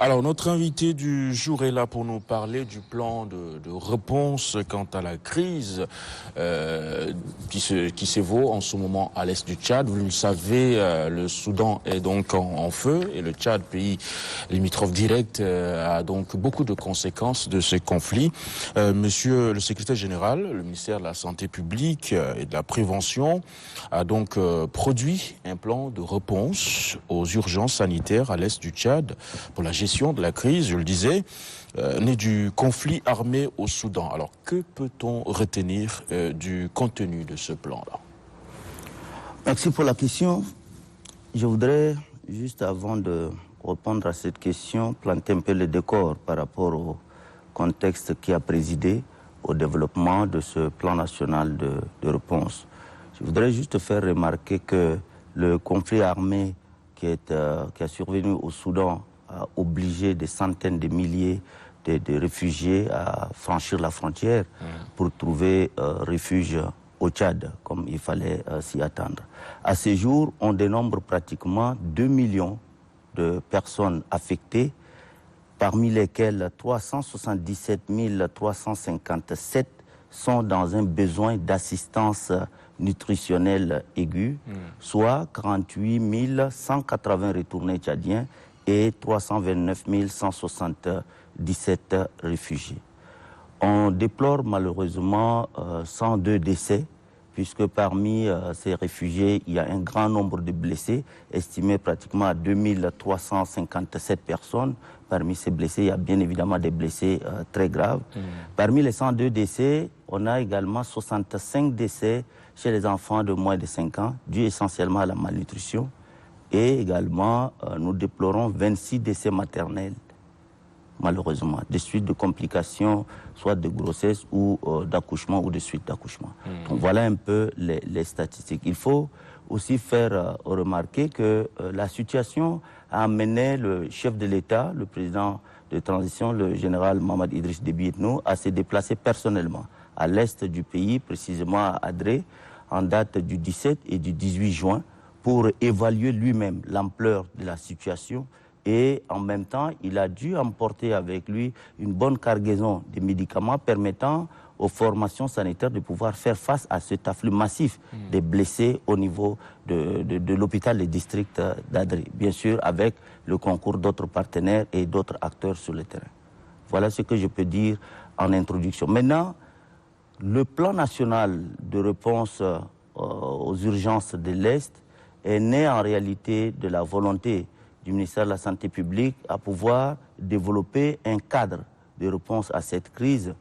Alors, notre invité du jour est là pour nous parler du plan de réponse quant à la crise qui s'évaut en ce moment à l'est du Tchad. Vous le savez, le Soudan est donc en feu et le Tchad, pays limitrophe direct, a donc beaucoup de conséquences de ce conflit. Monsieur le secrétaire général, le ministère de la Santé publique et de la Prévention a donc produit un plan de réponse aux urgences sanitaires à l'est du Tchad pour la gestion de la crise, je le disais, née du conflit armé au Soudan. Alors, que peut-on retenir du contenu de ce plan-là? Merci pour la question. Je voudrais, juste avant de répondre à cette question, planter un peu le décor par rapport au contexte qui a présidé au développement de ce plan national de réponse. Je voudrais juste faire remarquer que le conflit armé qui a survenu au Soudan a obligé des centaines de milliers de réfugiés à franchir la frontière pour trouver refuge au Tchad, comme il fallait s'y attendre. À ce jour, on dénombre pratiquement 2 millions de personnes affectées, parmi lesquelles 377 357 sont dans un besoin d'assistance nutritionnelle aiguë, soit 48 180 retournés tchadiens et 329 177 réfugiés. On déplore malheureusement 102 décès, puisque parmi ces réfugiés, il y a un grand nombre de blessés, estimés pratiquement à 2357 personnes. Parmi ces blessés, il y a bien évidemment des blessés très graves. Parmi les 102 décès, on a également 65 décès chez les enfants de moins de 5 ans, dus essentiellement à la malnutrition. Et également, nous déplorons 26 décès maternels, malheureusement, des suites de complications, soit de grossesse ou d'accouchement ou de suite d'accouchement. Donc voilà un peu les statistiques. Il faut aussi faire remarquer que la situation a amené le chef de l'État, le président de transition, le général Mohamed Idriss Déby Itno, à se déplacer personnellement à l'est du pays, précisément à Adré, en date du 17 et du 18 juin, pour évaluer lui-même l'ampleur de la situation. Et en même temps, il a dû emporter avec lui une bonne cargaison de médicaments permettant aux formations sanitaires de pouvoir faire face à cet afflux massif des blessés au niveau de l'hôpital du district d'Adré. Bien sûr, avec le concours d'autres partenaires et d'autres acteurs sur le terrain. Voilà ce que je peux dire en introduction. Maintenant, le plan national de réponse aux urgences de l'Est est né en réalité de la volonté du ministère de la Santé publique à pouvoir développer un cadre de réponse à cette crise.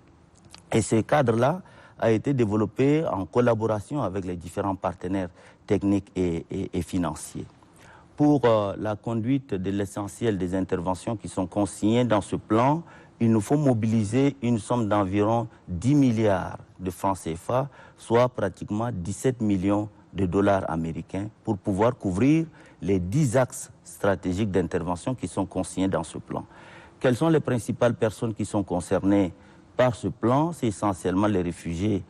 Et ce cadre-là a été développé en collaboration avec les différents partenaires techniques et financiers. Pour la conduite de l'essentiel des interventions qui sont consignées dans ce plan, il nous faut mobiliser une somme d'environ 10 milliards de francs CFA, soit pratiquement 17 millions de dollars américains, pour pouvoir couvrir les 10 axes stratégiques d'intervention qui sont consignés dans ce plan. Quelles sont les principales personnes qui sont concernées par ce plan? C'est essentiellement les réfugiés,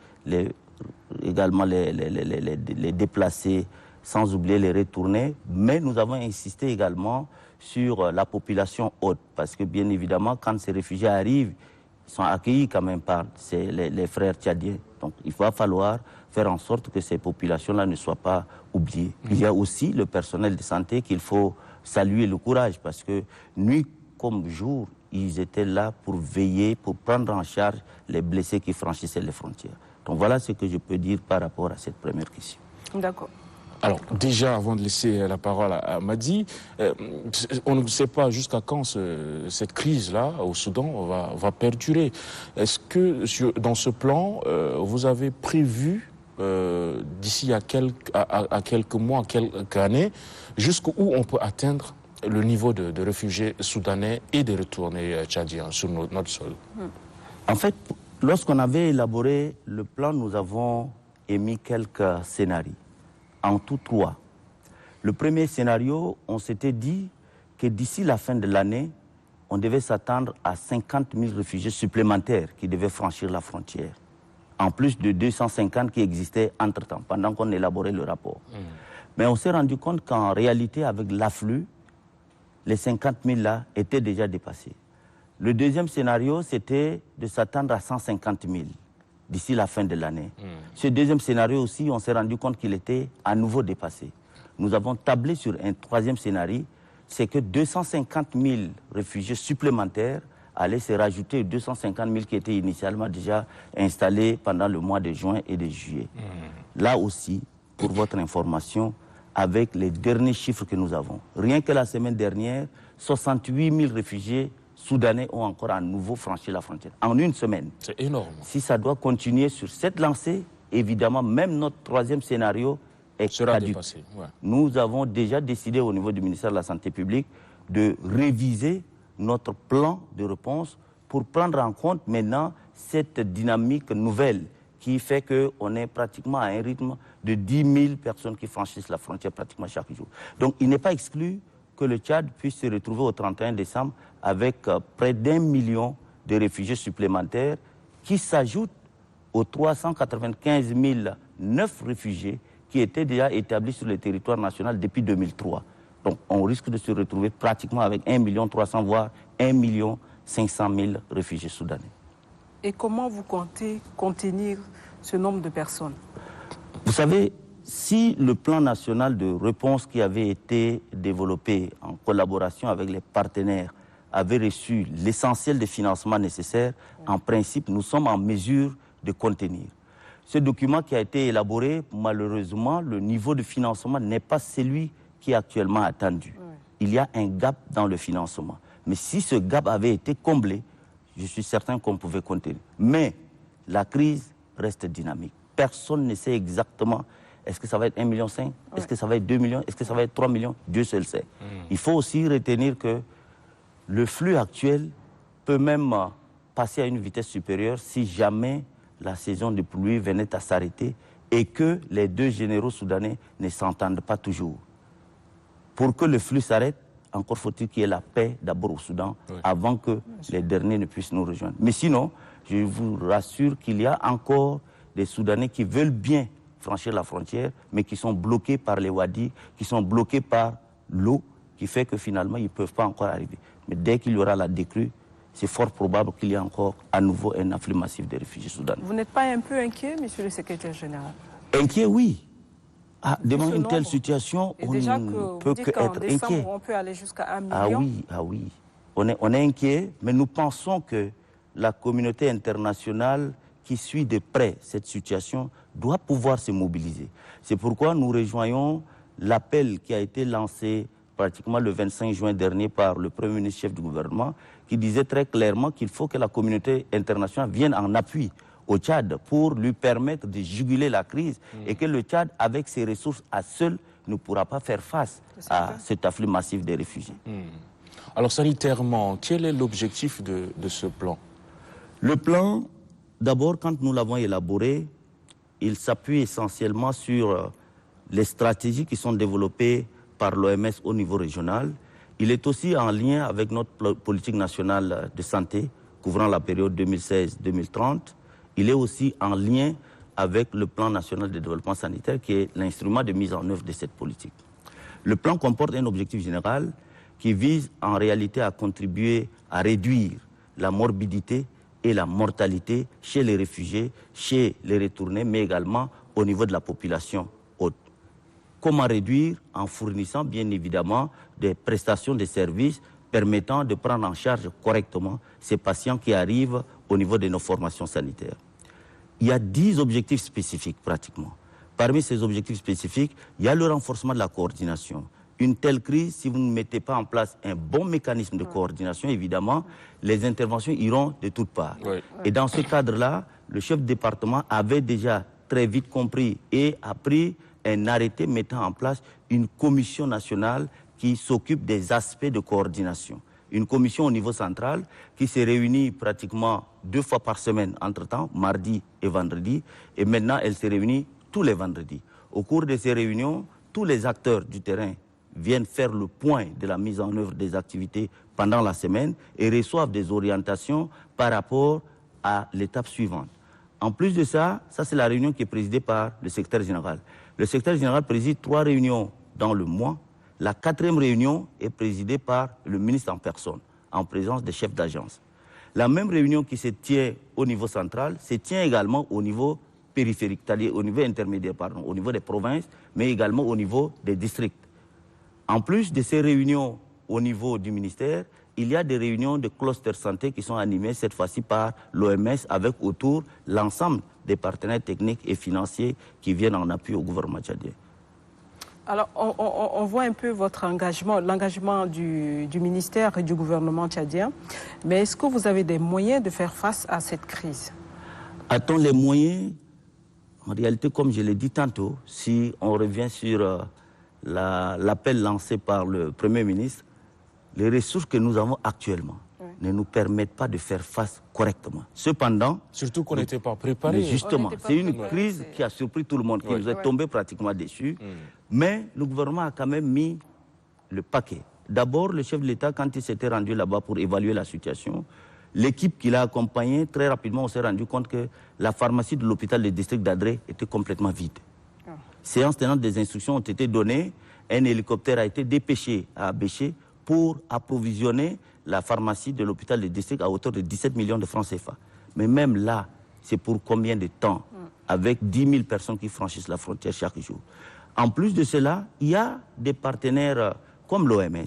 également les déplacés, sans oublier les retournés, mais nous avons insisté également sur la population haute, parce que bien évidemment, quand ces réfugiés arrivent, ils sont accueillis quand même par les frères tchadiens. Donc il va falloir faire en sorte que ces populations-là ne soient pas oubliées. Il y a aussi le personnel de santé qu'il faut saluer le courage, parce que nuit comme jour, ils étaient là pour veiller, pour prendre en charge les blessés qui franchissaient les frontières. Donc voilà ce que je peux dire par rapport à cette première question. D'accord. Alors, déjà, avant de laisser la parole à Madi, on ne sait pas jusqu'à quand cette crise-là, au Soudan, va perdurer. Est-ce que, dans ce plan, vous avez prévu, d'ici à quelques mois, quelques années, jusqu'où on peut atteindre le niveau de réfugiés soudanais et de retournés tchadiens sur notre sol? En fait, lorsqu'on avait élaboré le plan, nous avons émis quelques scénarios. En tout 3. Le premier scénario, on s'était dit que d'ici la fin de l'année, on devait s'attendre à 50 000 réfugiés supplémentaires qui devaient franchir la frontière, en plus de 250 qui existaient entre-temps, pendant qu'on élaborait le rapport. Mais on s'est rendu compte qu'en réalité, avec l'afflux, les 50 000 là étaient déjà dépassés. Le deuxième scénario, c'était de s'attendre à 150 000 d'ici la fin de l'année. Ce deuxième scénario aussi, on s'est rendu compte qu'il était à nouveau dépassé. Nous avons tablé sur un troisième scénario, c'est que 250 000 réfugiés supplémentaires allaient se rajouter aux 250 000 qui étaient initialement déjà installés pendant le mois de juin et de juillet. Là aussi, pour votre information, avec les derniers chiffres que nous avons, rien que la semaine dernière, 68 000 réfugiés soudanais ont encore à nouveau franchi la frontière. En une semaine. C'est énorme. Si ça doit continuer sur cette lancée, évidemment, même notre troisième scénario sera caduc. dépassé. Ouais. Nous avons déjà décidé au niveau du ministère de la Santé publique de réviser notre plan de réponse pour prendre en compte maintenant cette dynamique nouvelle qui fait qu'on est pratiquement à un rythme de 10 000 personnes qui franchissent la frontière pratiquement chaque jour. Donc il n'est pas exclu que le Tchad puisse se retrouver au 31 décembre avec près d'1 million de réfugiés supplémentaires qui s'ajoutent aux 395 009 réfugiés qui étaient déjà établis sur le territoire national depuis 2003. Donc on risque de se retrouver pratiquement avec 1 300 000 voire 1 500 000 réfugiés soudanais. Et comment vous comptez contenir ce nombre de personnes? Vous savez, si le plan national de réponse qui avait été développé en collaboration avec les partenaires avait reçu l'essentiel des financements nécessaires, en principe, nous sommes en mesure de contenir. Ce document qui a été élaboré, malheureusement, le niveau de financement n'est pas celui qui est actuellement attendu. Il y a un gap dans le financement. Mais si ce gap avait été comblé, je suis certain qu'on pouvait contenir. Mais la crise reste dynamique. Personne ne sait exactement est-ce que ça va être 1,5 million, est-ce que ça va être 2 millions, est-ce que ça va être 3 millions, Dieu seul sait. Il faut aussi retenir que le flux actuel peut même passer à une vitesse supérieure si jamais la saison de pluie venait à s'arrêter et que les deux généraux soudanais ne s'entendent pas toujours. Pour que le flux s'arrête, encore faut-il qu'il y ait la paix d'abord au Soudan avant que les derniers ne puissent nous rejoindre. Mais sinon, je vous rassure qu'il y a encore des Soudanais qui veulent bien franchir la frontière, mais qui sont bloqués par les wadis, qui sont bloqués par l'eau, qui fait que finalement, ils ne peuvent pas encore arriver. Mais dès qu'il y aura la décrue, c'est fort probable qu'il y ait encore à nouveau un afflux massif de réfugiés soudanais. Vous n'êtes pas un peu inquiet, monsieur le secrétaire général? Inquiet, oui. Ah, devant une telle situation, on ne peut qu'être inquiet. On peut aller jusqu'à 1 million. Ah oui. On est inquiet, mais nous pensons que la communauté internationale qui suit de près cette situation doit pouvoir se mobiliser. C'est pourquoi nous rejoignons l'appel qui a été lancé pratiquement le 25 juin dernier par le Premier ministre chef du gouvernement, qui disait très clairement qu'il faut que la communauté internationale vienne en appui au Tchad pour lui permettre de juguler la crise et que le Tchad, avec ses ressources à seul, ne pourra pas faire face à cet afflux massif des réfugiés. Alors sanitairement, quel est l'objectif de ce plan? Le plan, d'abord, quand nous l'avons élaboré, il s'appuie essentiellement sur les stratégies qui sont développées par l'OMS au niveau régional. Il est aussi en lien avec notre politique nationale de santé couvrant la période 2016-2030. Il est aussi en lien avec le plan national de développement sanitaire qui est l'instrument de mise en œuvre de cette politique. Le plan comporte un objectif général qui vise en réalité à contribuer à réduire la morbidité et la mortalité chez les réfugiés, chez les retournés, mais également au niveau de la population haute. Comment réduire? En fournissant bien évidemment des prestations de services permettant de prendre en charge correctement ces patients qui arrivent au niveau de nos formations sanitaires. Il y a 10 objectifs spécifiques pratiquement. Parmi ces objectifs spécifiques, il y a le renforcement de la coordination. Une telle crise, si vous ne mettez pas en place un bon mécanisme de coordination, évidemment, les interventions iront de toutes parts. Et dans ce cadre-là, le chef de département avait déjà très vite compris et a pris un arrêté mettant en place une commission nationale qui s'occupe des aspects de coordination. Une commission au niveau central qui s'est réunie pratiquement 2 fois par semaine, entre-temps, mardi et vendredi, et maintenant elle s'est réunie tous les vendredis. Au cours de ces réunions, tous les acteurs du terrain viennent faire le point de la mise en œuvre des activités pendant la semaine et reçoivent des orientations par rapport à l'étape suivante. En plus de ça, c'est la réunion qui est présidée par le secrétaire général. Le secrétaire général préside 3 réunions dans le mois. La 4e réunion est présidée par le ministre en personne, en présence des chefs d'agence. La même réunion qui se tient au niveau central se tient également au niveau périphérique, c'est-à-dire au niveau intermédiaire, pardon, au niveau des provinces, mais également au niveau des districts. En plus de ces réunions au niveau du ministère, il y a des réunions de clusters santé qui sont animées cette fois-ci par l'OMS avec autour l'ensemble des partenaires techniques et financiers qui viennent en appui au gouvernement tchadien. Alors, on voit un peu votre engagement, l'engagement du ministère et du gouvernement tchadien, mais est-ce que vous avez des moyens de faire face à cette crise? A-t-on les moyens? En réalité, comme je l'ai dit tantôt, si on revient sur l'appel lancé par le Premier ministre, les ressources que nous avons actuellement ne nous permettent pas de faire face correctement. Cependant... Surtout qu'on n'était pas préparé. Justement, c'est une crise qui a surpris tout le monde, qui nous est tombé pratiquement dessus. Mais le gouvernement a quand même mis le paquet. D'abord, le chef de l'État, quand il s'était rendu là-bas pour évaluer la situation, l'équipe qui l'a accompagné, très rapidement, on s'est rendu compte que la pharmacie de l'hôpital du district d'Adré était complètement vide. Séance tenante, des instructions ont été données. Un hélicoptère a été dépêché à Abéché pour approvisionner la pharmacie de l'hôpital du district à hauteur de 17 millions de francs CFA. Mais même là, c'est pour combien de temps? Avec 10 000 personnes qui franchissent la frontière chaque jour. En plus de cela, il y a des partenaires comme l'OMS,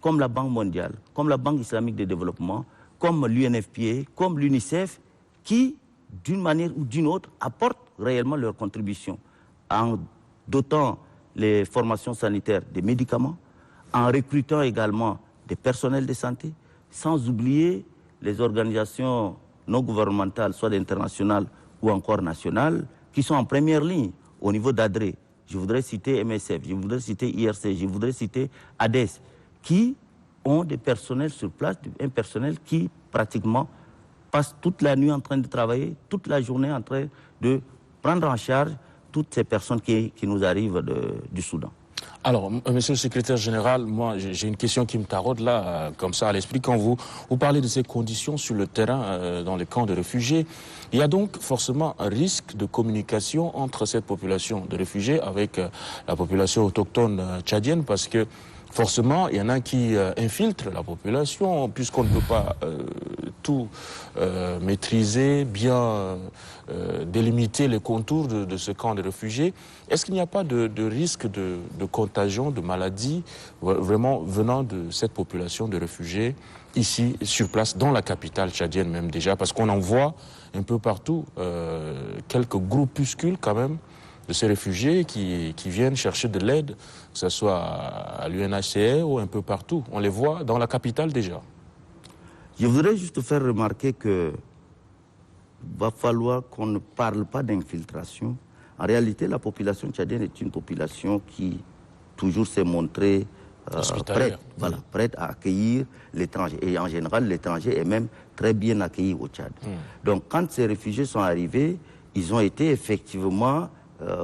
comme la Banque mondiale, comme la Banque islamique de développement, comme l'UNFPA, comme l'UNICEF, qui, d'une manière ou d'une autre, apportent réellement leur contribution en dotant les formations sanitaires des médicaments, en recrutant également des personnels de santé, sans oublier les organisations non gouvernementales, soit internationales ou encore nationales, qui sont en première ligne au niveau d'Adré. Je voudrais citer MSF, je voudrais citer IRC, je voudrais citer ADES, qui ont des personnels sur place, un personnel qui pratiquement passe toute la nuit en train de travailler, toute la journée en train de prendre en charge toutes ces personnes qui nous arrivent du Soudan. Alors, monsieur le secrétaire général, moi, j'ai une question qui me taraude là, comme ça, à l'esprit. Quand vous parlez de ces conditions sur le terrain, dans les camps de réfugiés, il y a donc forcément un risque de communication entre cette population de réfugiés avec la population autochtone tchadienne, parce que forcément, il y en a qui infiltrent la population, puisqu'on ne peut pas tout maîtriser, bien délimiter les contours de ce camp de réfugiés. Est-ce qu'il n'y a pas de risque de contagion, de maladie, vraiment venant de cette population de réfugiés, ici, sur place, dans la capitale tchadienne même déjà? Parce qu'on en voit un peu partout quelques groupuscules quand même, de ces réfugiés qui viennent chercher de l'aide, que ce soit à l'UNHCR ou un peu partout. On les voit dans la capitale déjà. Je voudrais juste faire remarquer que va falloir qu'on ne parle pas d'infiltration. En réalité, la population tchadienne est une population qui toujours s'est montrée prête à accueillir l'étranger. Et en général, l'étranger est même très bien accueilli au Tchad. Donc, quand ces réfugiés sont arrivés, ils ont été effectivement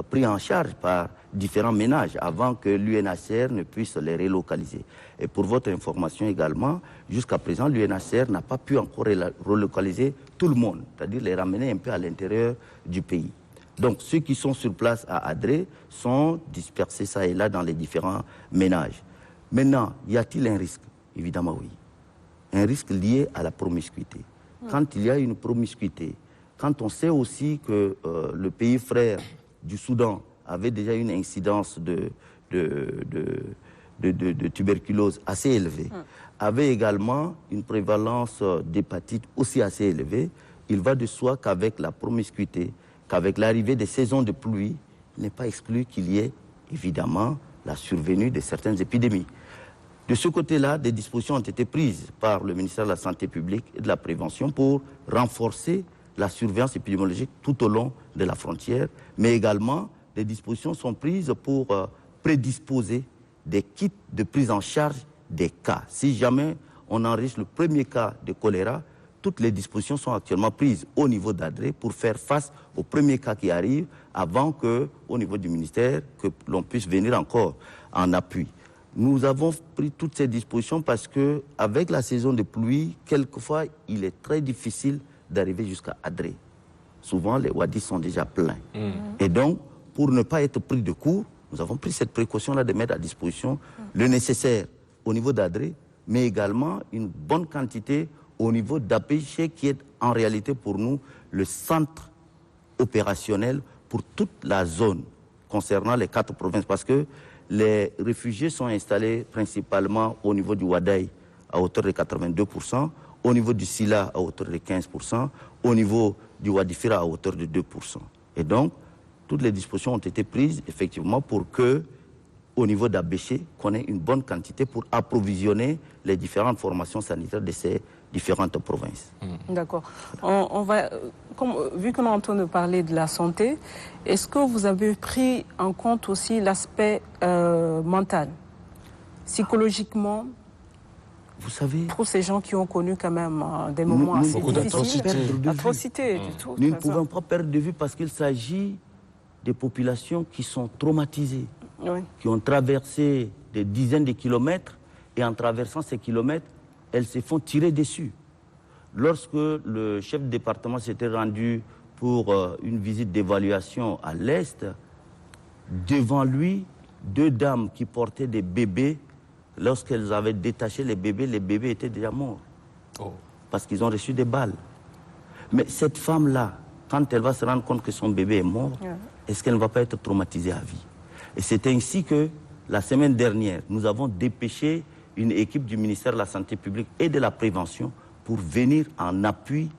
pris en charge par différents ménages avant que l'UNHCR ne puisse les relocaliser. Et pour votre information également, jusqu'à présent, l'UNHCR n'a pas pu encore relocaliser tout le monde, c'est-à-dire les ramener un peu à l'intérieur du pays. Donc ceux qui sont sur place à Adré sont dispersés ça et là dans les différents ménages. Maintenant, y a-t-il un risque? Évidemment oui. Un risque lié à la promiscuité. Quand il y a une promiscuité, quand on sait aussi que le pays frère du Soudan avait déjà une incidence de tuberculose assez élevée, avait également une prévalence d'hépatite aussi assez élevée, il va de soi qu'avec la promiscuité, qu'avec l'arrivée des saisons de pluie, il n'est pas exclu qu'il y ait évidemment la survenue de certaines épidémies. De ce côté-là, des dispositions ont été prises par le ministère de la Santé publique et de la Prévention pour renforcer la surveillance épidémiologique tout au long de la frontière, mais également des dispositions sont prises pour prédisposer des kits de prise en charge des cas. Si jamais on enregistre le premier cas de choléra, toutes les dispositions sont actuellement prises au niveau d'Adré pour faire face au premier cas qui arrive avant qu'au niveau du ministère, que l'on puisse venir encore en appui. Nous avons pris toutes ces dispositions parce qu'avec la saison de pluie, quelquefois, il est très difficile d'arriver jusqu'à Adré. Souvent, les wadis sont déjà pleins. Et donc, pour ne pas être pris de court, Nous avons pris cette précaution-là de mettre à disposition le nécessaire au niveau d'Adré, mais également une bonne quantité au niveau d'APC qui est en réalité pour nous le centre opérationnel pour toute la zone concernant les 4 provinces, parce que les réfugiés sont installés principalement au niveau du Wadaï à hauteur de 82%, au niveau du Sila à hauteur de 15%, au niveau du Wadifira à hauteur de 2%. Et donc, toutes les dispositions ont été prises effectivement pour que, au niveau d'Abéché, qu'on ait une bonne quantité pour approvisionner les différentes formations sanitaires de ces différentes provinces. D'accord. On va, vu qu'on est en train de parler de la santé, est-ce que vous avez pris en compte aussi l'aspect mental, psychologiquement? Vous savez, pour ces gens qui ont connu quand même des moments assez difficiles, d'atrocités, nous ne pouvons pas perdre de vue parce qu'il s'agit des populations qui sont traumatisées, qui ont traversé des dizaines de kilomètres et en traversant ces kilomètres, elles se font tirer dessus. Lorsque le chef de département s'était rendu pour une visite d'évaluation à l'Est, devant lui, 2 dames qui portaient des bébés, lorsqu'elles avaient détaché les bébés étaient déjà morts. Parce qu'ils ont reçu des balles. Mais cette femme-là, quand elle va se rendre compte que son bébé est mort, est-ce qu'elle ne va pas être traumatisée à vie? Et c'est ainsi que, la semaine dernière, nous avons dépêché une équipe du ministère de la Santé publique et de la Prévention pour venir en appui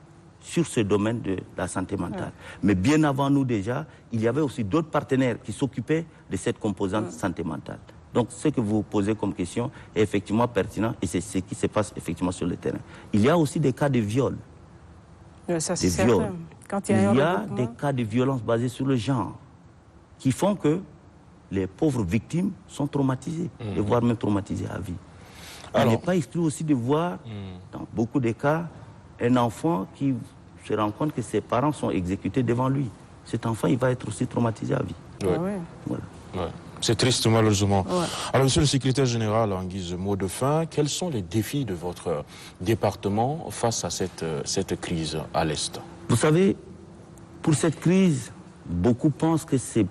sur ce domaine de la santé mentale. Mais bien avant nous déjà, il y avait aussi d'autres partenaires qui s'occupaient de cette composante santé mentale. Donc ce que vous posez comme question est effectivement pertinent et c'est ce qui se passe effectivement sur le terrain. Il y a aussi des cas de viol. Ça, des viols. Quand il y a des cas de violence basés sur le genre qui font que les pauvres victimes sont traumatisées, et voire même traumatisées à vie. Il n'est pas exclu aussi de voir, dans beaucoup de cas, un enfant qui se rend compte que ses parents sont exécutés devant lui. Cet enfant, il va être aussi traumatisé à vie. Voilà. C'est triste, malheureusement. Alors, monsieur le secrétaire général, en guise de mot de fin, quels sont les défis de votre département face à cette crise à l'Est? Vous savez, pour cette crise, beaucoup pensent que c'est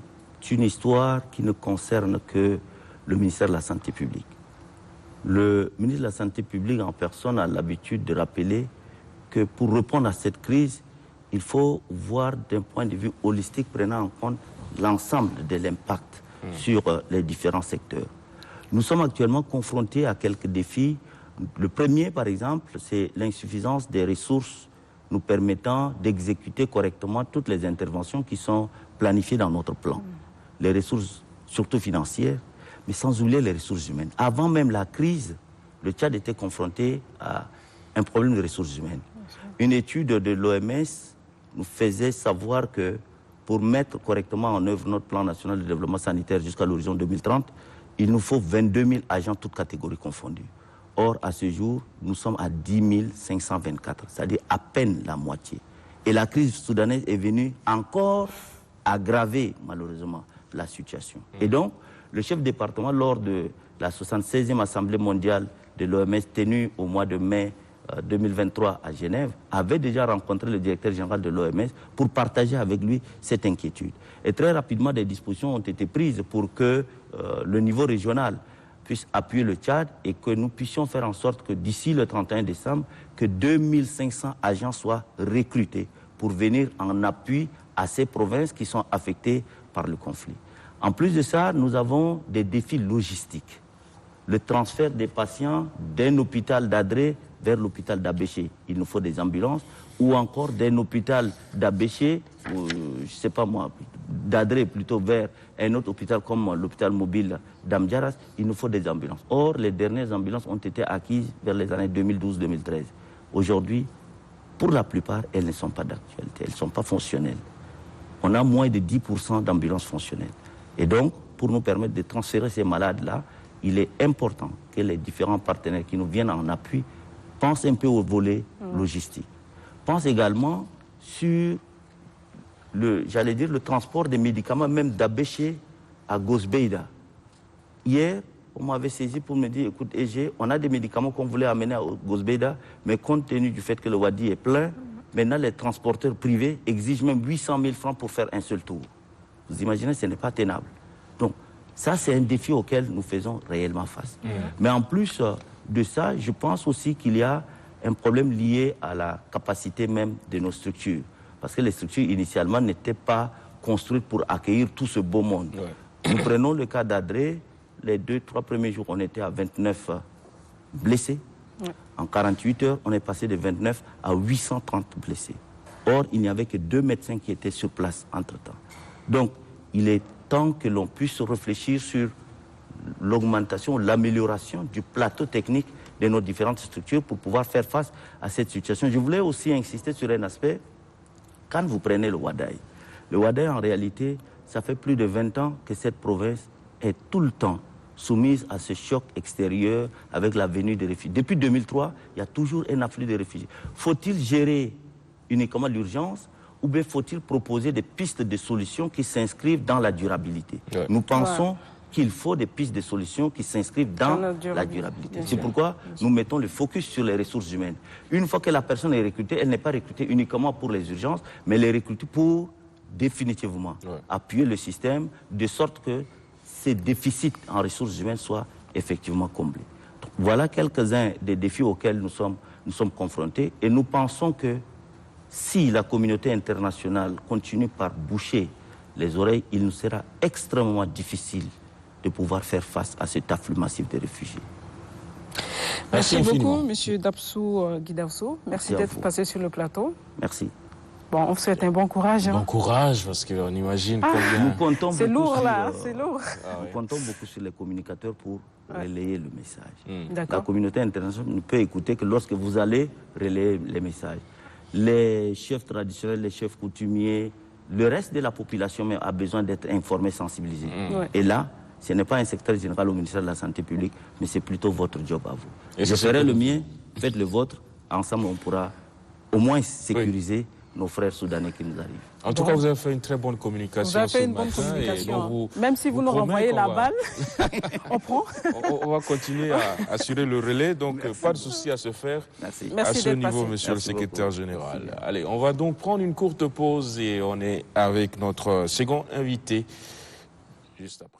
une histoire qui ne concerne que le ministère de la Santé publique. Le ministre de la Santé publique en personne a l'habitude de rappeler que pour répondre à cette crise, il faut voir d'un point de vue holistique, prenant en compte l'ensemble de l'impact sur les différents secteurs. Nous sommes actuellement confrontés à quelques défis. Le premier, par exemple, c'est l'insuffisance des ressources nous permettant d'exécuter correctement toutes les interventions qui sont planifiées dans notre plan. Les ressources, surtout financières, mais sans oublier les ressources humaines. Avant même la crise, le Tchad était confronté à un problème de ressources humaines. Une étude de l'OMS nous faisait savoir que pour mettre correctement en œuvre notre plan national de développement sanitaire jusqu'à l'horizon 2030, il nous faut 22 000 agents, toutes catégories confondues. Or, à ce jour, nous sommes à 10 524, c'est-à-dire à peine la moitié. Et la crise soudanaise est venue encore aggraver, malheureusement, la situation. Et donc, le chef de département, lors de la 76e Assemblée mondiale de l'OMS tenue au mois de mai 2023 à Genève, avait déjà rencontré le directeur général de l'OMS pour partager avec lui cette inquiétude. Et très rapidement, des dispositions ont été prises pour que le niveau régional puisse appuyer le Tchad et que nous puissions faire en sorte que d'ici le 31 décembre, que 2500 agents soient recrutés pour venir en appui à ces provinces qui sont affectées par le conflit. En plus de ça, nous avons des défis logistiques. Le transfert des patients d'un hôpital d'Adré vers l'hôpital d'Abéché. Il nous faut des ambulances, ou encore d'un hôpital d'Abéché, je ne sais pas moi, d'Adré plutôt vers un autre hôpital comme l'hôpital mobile d'Amdjaras, il nous faut des ambulances. Or, les dernières ambulances ont été acquises vers les années 2012-2013. Aujourd'hui, pour la plupart, elles ne sont pas d'actualité, elles ne sont pas fonctionnelles. On a moins de 10% d'ambulances fonctionnelles. Et donc, pour nous permettre de transférer ces malades-là, il est important que les différents partenaires qui nous viennent en appui pensent un peu au volet logistique. Pensent également sur le transport des médicaments, même d'Abéché à Gosbeida. Hier, on m'avait saisi pour me dire, écoute, EG, on a des médicaments qu'on voulait amener à Gosbeida, mais compte tenu du fait que le Wadi est plein, maintenant les transporteurs privés exigent même 800 000 francs pour faire un seul tour. Vous imaginez, ce n'est pas tenable. Donc, Ça, c'est un défi auquel nous faisons réellement face. Mais en plus de ça, je pense aussi qu'il y a un problème lié à la capacité même de nos structures. Parce que les structures, initialement, n'étaient pas construites pour accueillir tout ce beau monde. Nous prenons le cas d'Adré. Les 2-3 premiers jours, on était à 29 blessés. En 48 heures, on est passé de 29 à 830 blessés. Or, il n'y avait que 2 médecins qui étaient sur place entre-temps. Donc, il est temps que l'on puisse réfléchir sur l'augmentation, l'amélioration du plateau technique de nos différentes structures pour pouvoir faire face à cette situation. Je voulais aussi insister sur un aspect. Quand vous prenez le Ouaddaï, en réalité, ça fait plus de 20 ans que cette province est tout le temps soumise à ce choc extérieur avec la venue des réfugiés. Depuis 2003, il y a toujours un afflux de réfugiés. Faut-il gérer uniquement l'urgence ou bien faut-il proposer des pistes de solutions qui s'inscrivent dans la durabilité? Nous pensons qu'il faut des pistes de solutions qui s'inscrivent dans la durabilité. C'est pourquoi nous mettons le focus sur les ressources humaines. Une fois que la personne est recrutée, elle n'est pas recrutée uniquement pour les urgences, mais elle est recrutée pour définitivement appuyer le système de sorte que ces déficits en ressources humaines soient effectivement comblés. Donc, voilà quelques-uns des défis auxquels nous sommes confrontés et nous pensons que si la communauté internationale continue par boucher les oreilles, il nous sera extrêmement difficile de pouvoir faire face à cet afflux massif de réfugiés. Merci beaucoup, M. Dapsou Guidaousso. Merci d'être passé sur le plateau. Merci. Bon, on vous souhaite un bon courage. Bon courage, parce qu'on imagine combien... Nous comptons c'est lourd, là, c'est lourd. Nous comptons beaucoup sur les communicateurs pour relayer le message. La communauté internationale ne peut écouter que lorsque vous allez relayer les messages. Les chefs traditionnels, les chefs coutumiers, le reste de la population même a besoin d'être informé, sensibilisé. Et là, ce n'est pas un secrétaire général au ministère de la Santé publique, mais c'est plutôt votre job à vous. Et je ferai le mien, faites le vôtre. Ensemble, on pourra au moins sécuriser nos frères soudanais qui nous arrivent. En tout cas, vous avez fait une très bonne communication. Vous avez fait une bonne communication. Même si vous nous renvoyez la balle, on prend. On va continuer à assurer le relais, donc pas de souci à se faire. Merci. À ce niveau, monsieur le secrétaire général. Allez, on va donc prendre une courte pause et on est avec notre second invité juste après.